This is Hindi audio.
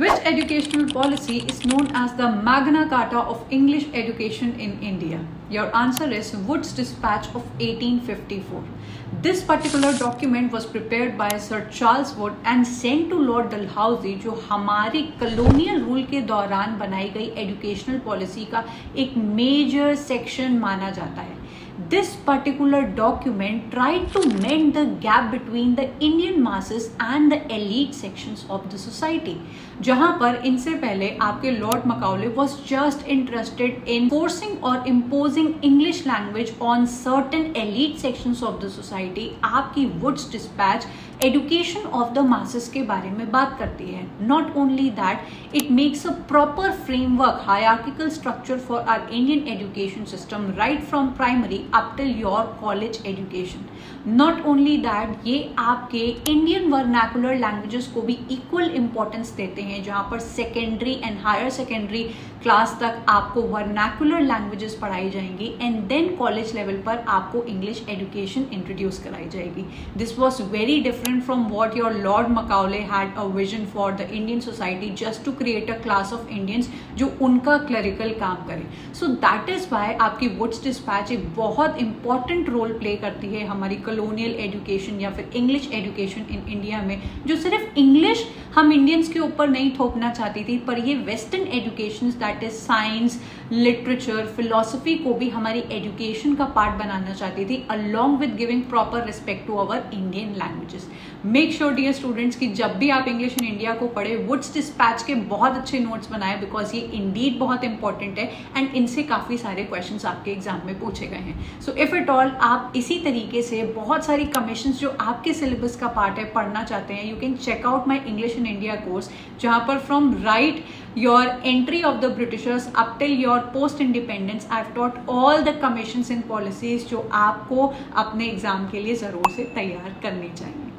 Which educational policy is known as the Magna Carta of English education in India? Your answer is Wood's Dispatch of 1854. This particular document was prepared by Sir Charles Wood and sent to Lord Dalhousie, जो हमारी colonial rule के दौरान बनाई गई educational policy का एक major section माना जाता है. This particular document tried to mend the gap between the Indian masses and the elite sections of the society. जहां पर इनसे पहले आपके Lord मकाउले was just interested in forcing or imposing English language on certain elite sections of the society. आपकी Wood's Dispatch education of the masses के बारे में बात करती है. Not only that, it makes a proper framework, hierarchical structure for our Indian education system right from primary up till your college education. Not only that, ये आपके Indian vernacular languages को भी equal importance देते हैं, जहाँ पर secondary and higher secondary class तक आपको वर्नाकुलर लैंग्वेजेस पढ़ाई जाएंगी एंड देन कॉलेज लेवल पर आपको इंग्लिश एजुकेशन इंट्रोड्यूस कराई जाएगी. This was very different from what your lord Macaulay had a vision for the Indian society, just to create a class of Indians जो उनका क्लरिकल काम करे. सो दैट इज वाई आपकी वुड्स डिस्पैच एक बहुत इंपॉर्टेंट रोल प्ले करती है हमारी कॉलोनियल एजुकेशन या फिर इंग्लिश एजुकेशन इन इंडिया में, जो सिर्फ इंग्लिश हम इंडियंस के ऊपर नहीं थोपना चाहती थी, पर ये western education that is science, literature, philosophy को भी हमारी एजुकेशन का पार्ट बनाना चाहती थी, along with giving proper respect to our Indian languages. Make sure dear students कि जब भी आप इंग्लिश इन इंडिया को पढ़े, वुड्स डिस्पैच के बहुत अच्छे नोट्स बनाए, बिकॉज ये इंडीड बहुत इंपॉर्टेंट है एंड इनसे काफी सारे क्वेश्चंस आपके एग्जाम में पूछे गए हैं. सो इफ इट ऑल आप इसी तरीके से बहुत सारी कमीशंस जो आपके सिलेबस का पार्ट है पढ़ना चाहते हैं, you can check out my English in India course, जहां पर from right your entry of the Britishers up till your post independence I've taught all the commissions and policies जो आपको अपने एग्जाम के लिए जरूर से तैयार करनी चाहिए.